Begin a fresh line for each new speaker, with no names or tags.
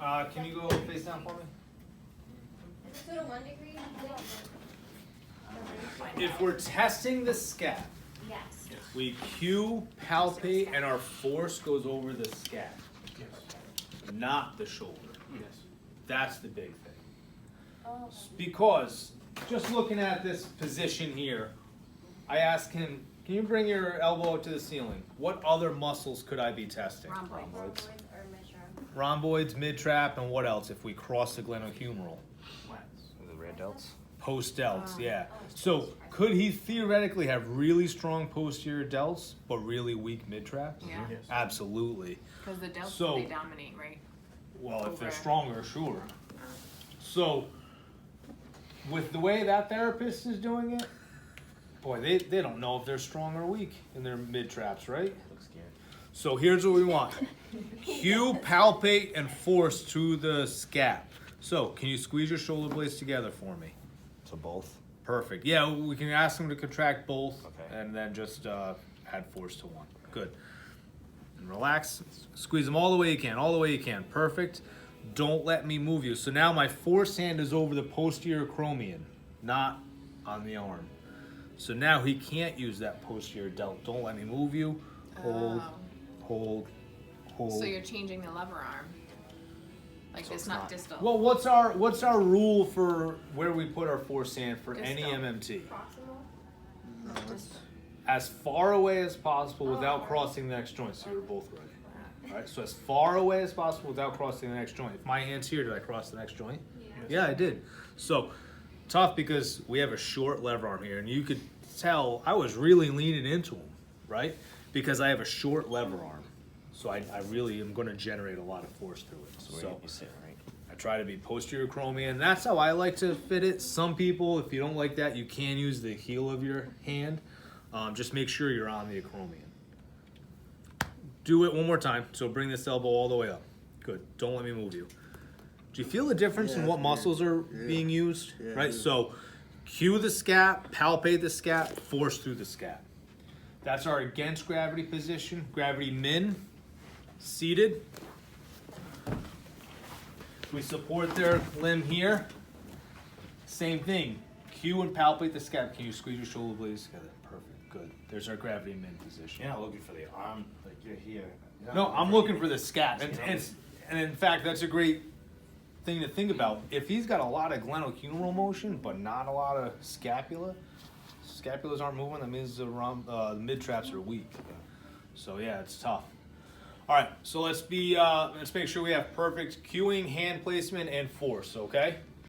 Can you go face down for me?
Is it a 1 degree?
If we're testing the scap,
Yes.
we cue, palpate, and our force goes over the scap, not the shoulder.
Yes.
That's the big thing.
Oh.
Because, just looking at this position here, I asked him, can you bring your elbow to the ceiling? What other muscles could I be testing?
Rhomboids or mid-trap.
Rhomboids, mid-trap, and what else if we cross the glenohumeral?
The red delts?
Post-delts, yeah. So, could he theoretically have really strong posterior delts, but really weak mid-traps?
Yeah.
Yes.
Absolutely.
Because the delts,
So-
they dominate, right?
Well, if they're
Over.
stronger, sure. So, with the way that therapist is doing it, boy, they don't know if they're strong or weak in their mid-traps, right?
Looks scary.
So here's what we want. Cue, palpate, and force to the scap. So, can you squeeze your shoulder blades together for me?
So both?
Perfect. Yeah, we can ask them to contract both,
Okay.
and then just add force to one. Good. And relax. Squeeze them all the way you can. All the way you can. Perfect. Don't let me move you. So now my force hand is over the posterior acromion, not on the arm. So now he can't use that posterior delt. Don't let me move you. Hold,
Oh.
hold, hold.
So you're changing the lever arm. Like
So
it's
it's
not
not-
distal.
Well, what's our rule for where we put our force hand for any
Distal.
MMT?
Proximal?
Not distal.
As far away as possible without
Oh.
crossing the next joint. So you're both right. All right. So as far away as possible without crossing the next joint. If my hand's here, did I cross the next joint? Yeah, I did. So tough because we have a short lever arm here, and you could tell I was really leaning into him, right? Because I have a short lever arm. So I really am going to generate a lot of force through it.
So where
So
you sit, right?
I try to be posterior acromion. That's how I like to fit it. Some people, if you don't like that, you can use the heel of your hand. Just make sure you're on the acromion. Do it one more time. So bring this elbow all the way up. Good. Don't let me move you. Do you feel the difference in
Yeah,
what
yeah,
muscles are
yeah.
being used?
Yeah,
Right?
yeah.
So cue the scap, palpate the scap, force through the scap. That's our against gravity position. Gravity min, seated. We support their limb here. Same thing. Cue and palpate the scap. Can you squeeze your shoulder blades together? Perfect. Good. There's our gravity min position.
You're not looking for the arm, like you're here. You're not
No, I'm looking for the scap.
You know?
And in fact, that's a great thing to think about. If he's got a lot of glenohumeral motion, but not a lot of scapula, scapulas aren't moving, that means the mid-traps are weak. So yeah, it's tough. All right, so let's make sure we have perfect cueing, hand placement, and force, okay?